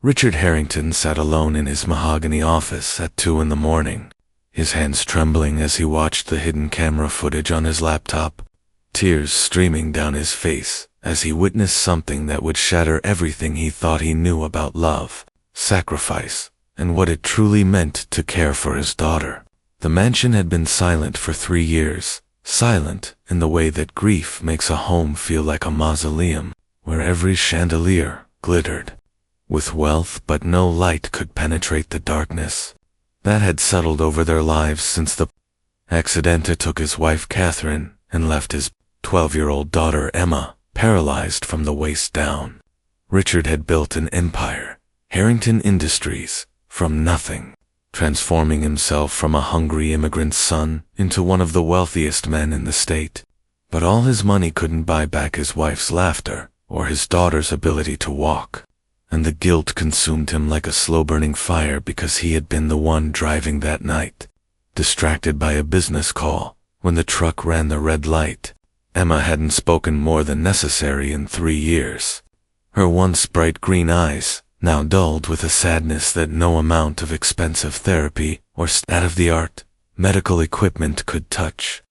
Richard Harrington sat alone in his mahogany office at 2 in the morning, his hands trembling as he watched the hidden camera footage on his laptop, tears streaming down his face as he witnessed something that would shatter everything he thought he knew about love, sacrifice, and what it truly meant to care for his daughter. The mansion had been silent for 3 years, silent in the way that grief makes a home feel like a mausoleum, where every chandelier glittered with wealth but no light could penetrate the darkness that had settled over their lives since the accident took his wife Catherine and left his 12-year-old daughter Emma paralyzed from the waist down. Richard had built an empire, Harrington Industries, from nothing, transforming himself from a hungry immigrant son into one of the wealthiest men in the state. But all his money couldn't buy back his wife's laughter or his daughter's ability to walk, and the guilt consumed him like a slow-burning fire because he had been the one driving that night. Distracted by a business call, when the truck ran the red light, Emma hadn't spoken more than necessary in 3 years. Her once bright green eyes, now dulled with a sadness that no amount of expensive therapy or state-of-the-art medical equipment could touch.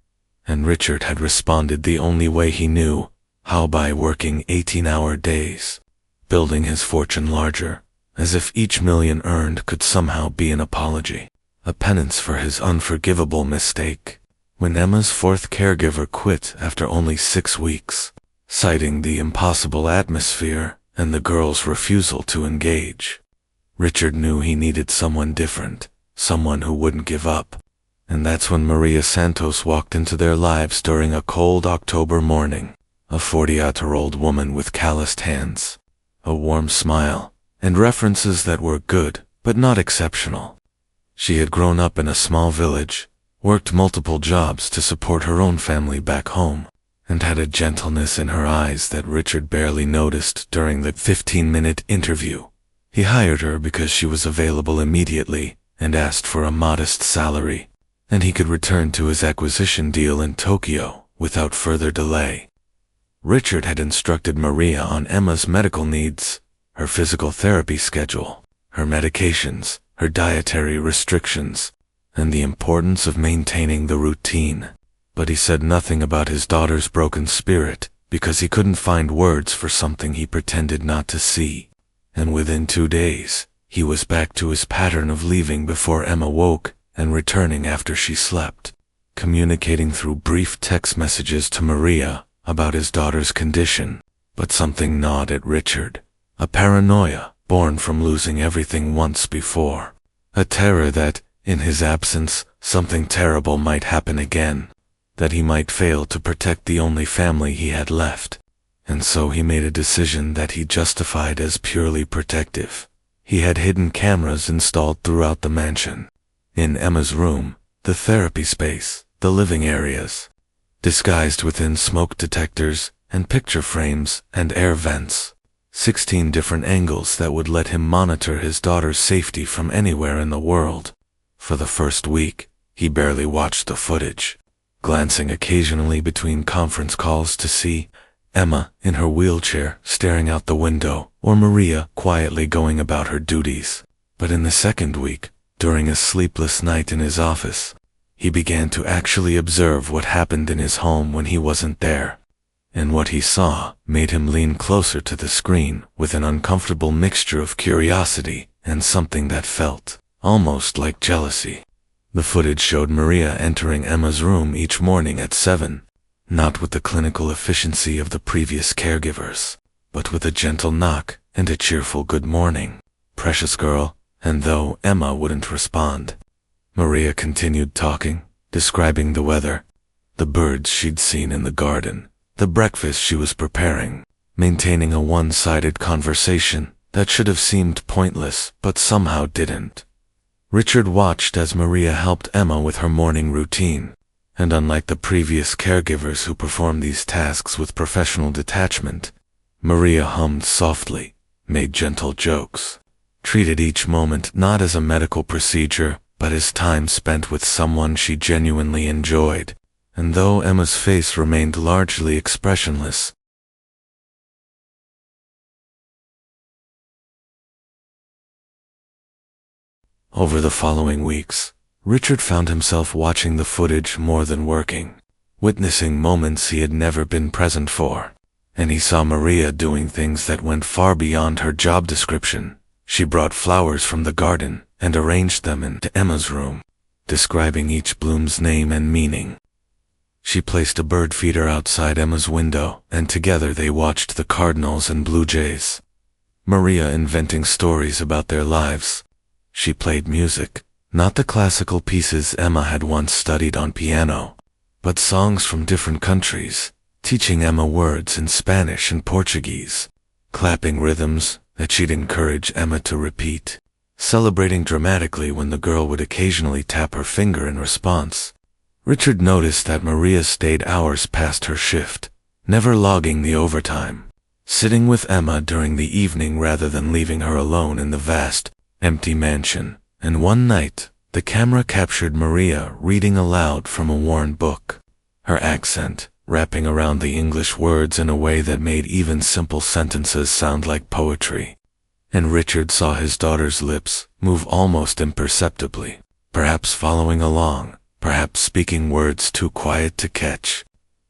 And Richard had responded the only way he knew, how, by working 18-hour days, building his fortune larger, as if each million earned could somehow be an apology, a penance for his unforgivable mistake. When Emma's 4th caregiver quit after only 6 weeks, citing the impossible atmosphere and the girl's refusal to engage, Richard knew he needed someone different, someone who wouldn't give up. And that's when Maria Santos walked into their lives during a cold October morning, a 40-year-old woman with calloused hands, a warm smile, and references that were good but not exceptional. She had grown up in a small village, worked multiple jobs to support her own family back home, and had a gentleness in her eyes that Richard barely noticed during the 15-minute interview. He hired her because she was available immediately and asked for a modest salary, and he could return to his acquisition deal in Tokyo without further delay. Richard had instructed Maria on Emma's medical needs, her physical therapy schedule, her medications, her dietary restrictions, and the importance of maintaining the routine. But he said nothing about his daughter's broken spirit because he couldn't find words for something he pretended not to see. And within 2 days, he was back to his pattern of leaving before Emma woke and returning after she slept, communicating through brief text messages to Maria about his daughter's condition. But something gnawed at Richard, a paranoia born from losing everything once before, a terror that, in his absence, something terrible might happen again, that he might fail to protect the only family he had left. And so he made a decision that he justified as purely protective. He had hidden cameras installed throughout the mansion, in Emma's room, the therapy space, the living areas, disguised within smoke detectors and picture frames and air vents, 16 different angles that would let him monitor his daughter's safety from anywhere in the world. For the first week, he barely watched the footage, glancing occasionally between conference calls to see Emma in her wheelchair staring out the window, or Maria quietly going about her duties. But in the second week, during a sleepless night in his office, he began to actually observe what happened in his home when he wasn't there. And what he saw made him lean closer to the screen with an uncomfortable mixture of curiosity and something that felt almost like jealousy. The footage showed Maria entering Emma's room each morning at 7, not with the clinical efficiency of the previous caregivers, but with a gentle knock and a cheerful good morning, precious girl. And though Emma wouldn't respond, Maria continued talking, describing the weather, the birds she'd seen in the garden, the breakfast she was preparing, maintaining a one-sided conversation that should have seemed pointless but somehow didn't. Richard watched as Maria helped Emma with her morning routine, and unlike the previous caregivers who performed these tasks with professional detachment, Maria hummed softly, made gentle jokes, treated each moment not as a medical procedure but as time spent with someone she genuinely enjoyed. And though Emma's face remained largely expressionless, Over the following weeks, Richard found himself watching the footage more than working, witnessing moments he had never been present for. And he saw Maria doing things that went far beyond her job description. She brought flowers from the garden and arranged them into Emma's room, describing each bloom's name and meaning. She placed a bird feeder outside Emma's window, and together they watched the cardinals and blue jays. Maria inventing stories about their lives. She played music, not the classical pieces Emma had once studied on piano, but songs from different countries, teaching Emma words in Spanish and Portuguese, clapping rhythms that she'd encourage Emma to repeat, celebrating dramatically when the girl would occasionally tap her finger in response. Richard noticed that Maria stayed hours past her shift, never logging the overtime, sitting with Emma during the evening rather than leaving her alone in the vast, empty mansion. And one night, the camera captured Maria reading aloud from a worn book, her accent wrapping around the English words in a way that made even simple sentences sound like poetry. And Richard saw his daughter's lips move almost imperceptibly, perhaps following along, perhaps speaking words too quiet to catch.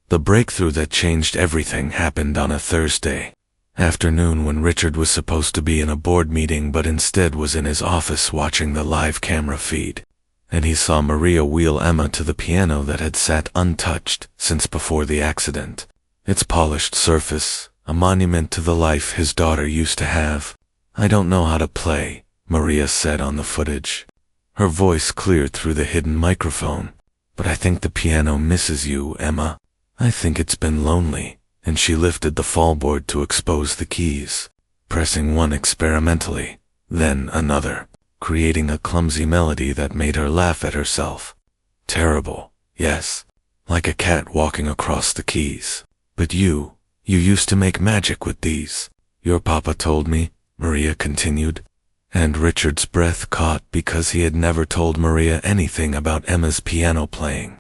The breakthrough that changed everything happened on a Thursday afternoon when Richard was supposed to be in a board meeting but instead was in his office watching the live camera feed. And he saw Maria wheel Emma to the piano that had sat untouched since before the accident, its polished surface a monument to the life his daughter used to have. "I don't know how to play," Maria said on the footage. Her voice cleared through the hidden microphone. "But I think the piano misses you, Emma. I think it's been lonely." And she lifted the fallboard to expose the keys, pressing one experimentally, then another, creating a clumsy melody that made her laugh at herself. Terrible, yes, like a cat walking across the keys. "But you used to make magic with these. Your papa told me," Maria continued. And Richard's breath caught because he had never told Maria anything about Emma's piano playing.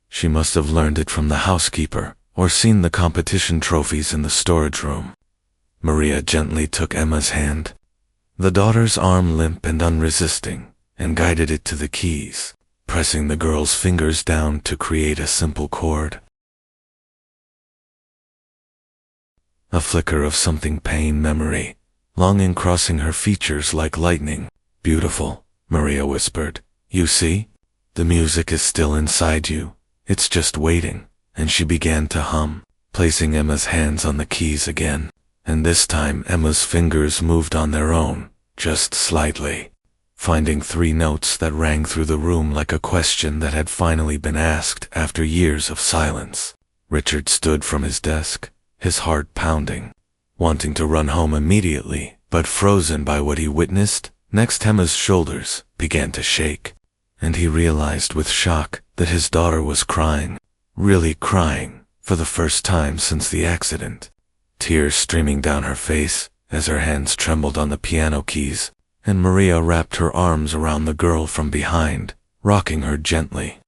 She must have learned it from the housekeeper, or seen the competition trophies in the storage room. Maria gently took Emma's hand, the daughter's arm limp and unresisting, and guided it to the keys, pressing the girl's fingers down to create a simple chord. A flicker of something pain memory, longing crossing her features like lightning. "Beautiful," Maria whispered. "You see? The music is still inside you. It's just waiting." And she began to hum, placing Emma's hands on the keys again. And this time Emma's fingers moved on their own, just slightly, finding 3 notes that rang through the room like a question that had finally been asked after years of silence. Richard stood from his desk, his heart pounding, wanting to run home immediately, but frozen by what he witnessed. Next, Emma's shoulders began to shake, and he realized with shock that his daughter was crying. Really crying, for the first time since the accident. Tears streaming down her face as her hands trembled on the piano keys, and Maria wrapped her arms around the girl from behind, rocking her gently,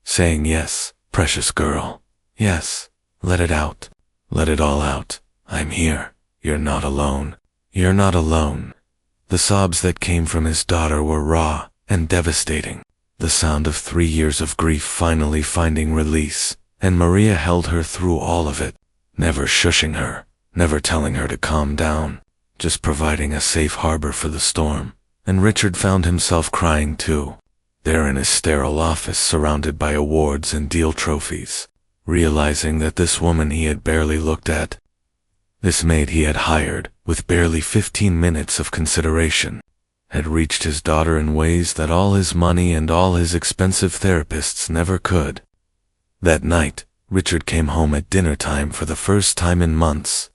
saying, "Yes, precious girl. Yes, let it out. Let it all out. I'm here. You're not alone. You're not alone." The sobs that came from his daughter were raw and devastating. The sound of 3 years of grief finally finding release, and Maria held her through all of it, never shushing her, never telling her to calm down, just providing a safe harbor for the storm. And Richard found himself crying too, there in his sterile office surrounded by awards and deal trophies, realizing that this woman he had barely looked at, this maid he had hired with barely 15 minutes of consideration, had reached his daughter in ways that all his money and all his expensive therapists never could. That night, Richard came home at dinner time for the first time in months,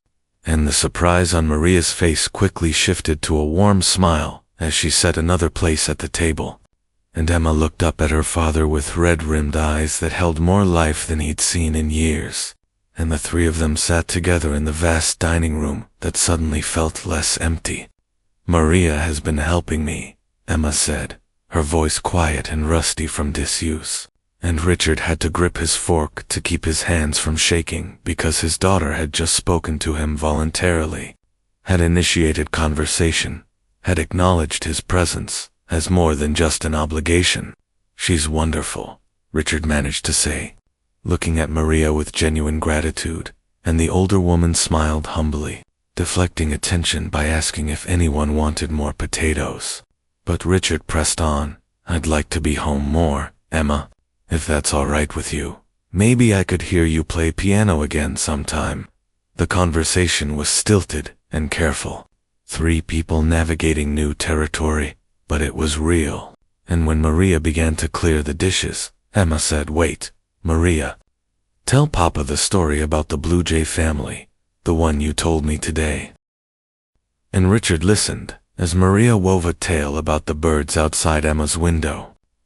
and the surprise on Maria's face quickly shifted to a warm smile as she set another place at the table. And Emma looked up at her father with red-rimmed eyes that held more life than he'd seen in years, and the 3 of them sat together in the vast dining room that suddenly felt less empty. "Maria has been helping me," Emma said, her voice quiet and rusty from disuse. And Richard had to grip his fork to keep his hands from shaking because his daughter had just spoken to him voluntarily, had initiated conversation, had acknowledged his presence, as more than just an obligation. "She's wonderful," Richard managed to say, looking at Maria with genuine gratitude, and the older woman smiled humbly, deflecting attention by asking if anyone wanted more potatoes. But Richard pressed on. "I'd like to be home more, Emma, if that's all right with you. Maybe I could hear you play piano again sometime." The conversation was stilted and careful. Three people navigating new territory, but it was real. And when Maria began to clear the dishes, Emma said, "Wait, Maria, tell Papa the story about the Blue Jay family, the one you told me today." And Richard listened as Maria wove a tale about the birds outside Emma's window,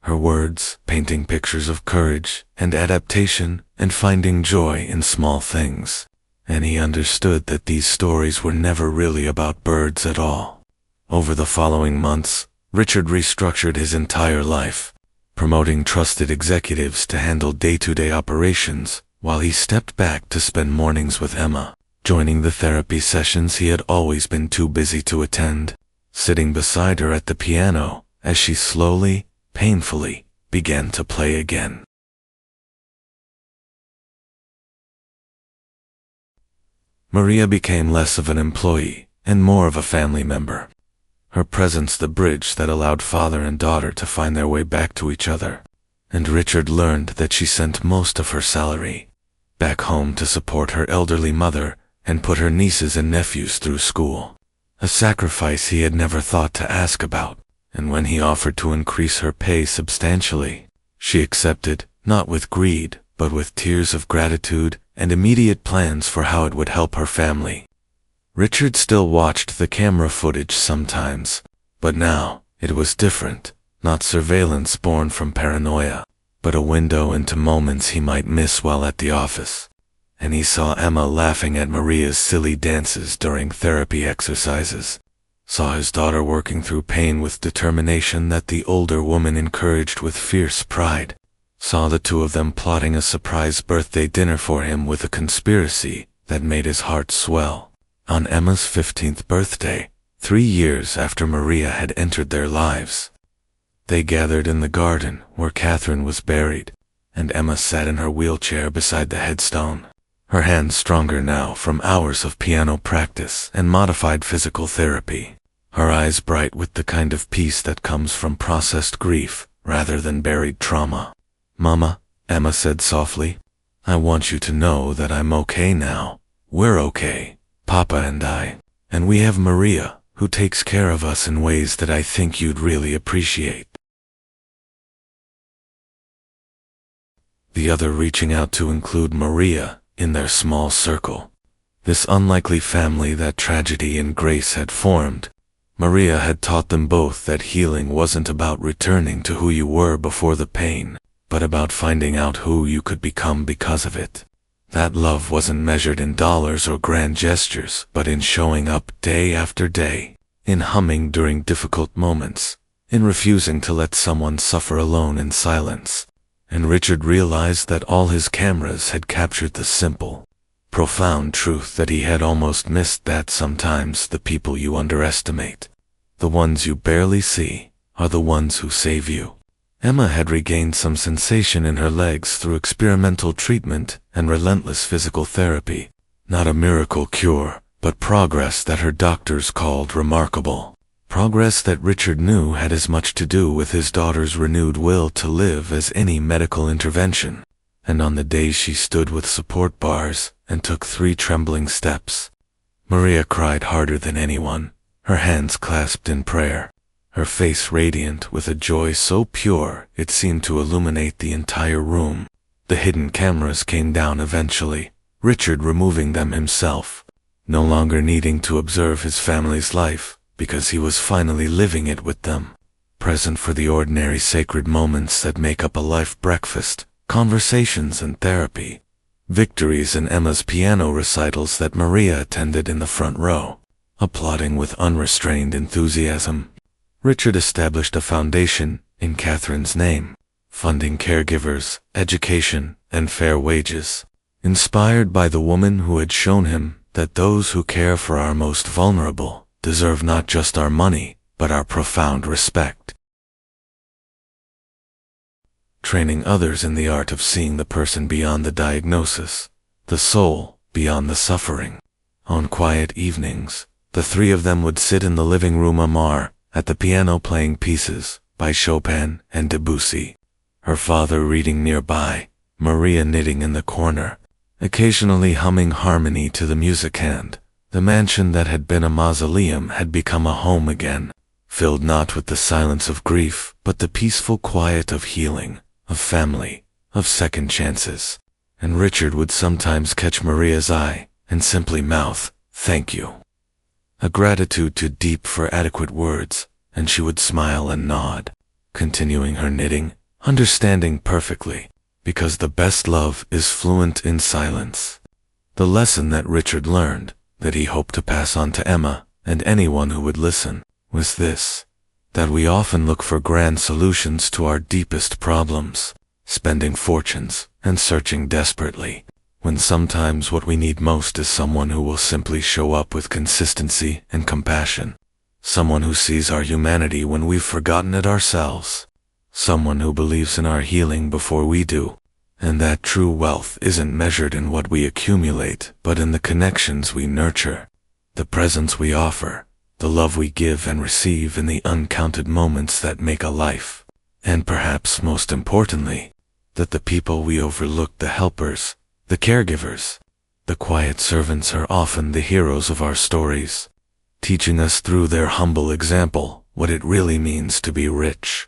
her words painting pictures of courage and adaptation and finding joy in small things. And he understood that these stories were never really about birds at all. Over the following months, Richard restructured his entire life, promoting trusted executives to handle day-to-day operations, while he stepped back to spend mornings with Emma, joining the therapy sessions he had always been too busy to attend, sitting beside her at the piano as she slowly, painfully, began to play again. Maria became less of an employee and more of a family member. Her presence the bridge that allowed father and daughter to find their way back to each other. And Richard learned that she sent most of her salary back home to support her elderly mother and put her nieces and nephews through school. A sacrifice he had never thought to ask about, and when he offered to increase her pay substantially, she accepted, not with greed, but with tears of gratitude and immediate plans for how it would help her family. Richard still watched the camera footage sometimes, but now it was different, not surveillance born from paranoia, but a window into moments he might miss while at the office. And he saw Emma laughing at Maria's silly dances during therapy exercises, saw his daughter working through pain with determination that the older woman encouraged with fierce pride, saw the two of them plotting a surprise birthday dinner for him with a conspiracy that made his heart swell. On Emma's 15th birthday, 3 years after Maria had entered their lives, they gathered in the garden where Catherine was buried, and Emma sat in her wheelchair beside the headstone, her hands stronger now from hours of piano practice and modified physical therapy, her eyes bright with the kind of peace that comes from processed grief rather than buried trauma. "Mama," Emma said softly, "I want you to know that I'm okay now. We're okay, Papa and I, and we have Maria, who takes care of us in ways that I think you'd really appreciate." The other reaching out to include Maria in their small circle. This unlikely family that tragedy and grace had formed. Maria had taught them both that healing wasn't about returning to who you were before the pain, but about finding out who you could become because of it. That love wasn't measured in dollars or grand gestures, but in showing up day after day, in humming during difficult moments, in refusing to let someone suffer alone in silence. And Richard realized that all his cameras had captured the simple, profound truth that he had almost missed, that sometimes the people you underestimate, the ones you barely see, are the ones who save you. Emma had regained some sensation in her legs through experimental treatment and relentless physical therapy. Not a miracle cure, but progress that her doctors called remarkable. Progress that Richard knew had as much to do with his daughter's renewed will to live as any medical intervention. And on the days she stood with support bars and took 3 trembling steps, Maria cried harder than anyone, her hands clasped in prayer, her face radiant with a joy so pure it seemed to illuminate the entire room. The hidden cameras came down eventually, Richard removing them himself, no longer needing to observe his family's life, because he was finally living it with them, present for the ordinary sacred moments that make up a life: breakfast, conversations and therapy, victories in Emma's piano recitals that Maria attended in the front row, applauding with unrestrained enthusiasm. Richard established a foundation in Catherine's name, funding caregivers, education, and fair wages, inspired by the woman who had shown him that those who care for our most vulnerable deserve not just our money, but our profound respect. training others in the art of seeing the person beyond the diagnosis, the soul beyond the suffering. On quiet evenings, the three of them would sit in the living room at the piano playing pieces by Chopin and Debussy, her father reading nearby, Maria knitting in the corner, occasionally humming harmony to the music hand. The mansion that had been a mausoleum had become a home again, filled not with the silence of grief, but the peaceful quiet of healing, of family, of second chances. And Richard would sometimes catch Maria's eye and simply mouth, "Thank you." A gratitude too deep for adequate words, and she would smile and nod, continuing her knitting, understanding perfectly, because the best love is fluent in silence. The lesson that Richard learned, that he hoped to pass on to Emma and anyone who would listen, was this: that we often look for grand solutions to our deepest problems, spending fortunes and searching desperately, when sometimes what we need most is someone who will simply show up with consistency and compassion, someone who sees our humanity when we've forgotten it ourselves, someone who believes in our healing before we do, and that true wealth isn't measured in what we accumulate, but in the connections we nurture, the presence we offer, the love we give and receive in the uncounted moments that make a life, and perhaps most importantly, that the people we overlook, the helpers, the caregivers, the quiet servants, are often the heroes of our stories, teaching us through their humble example what it really means to be rich.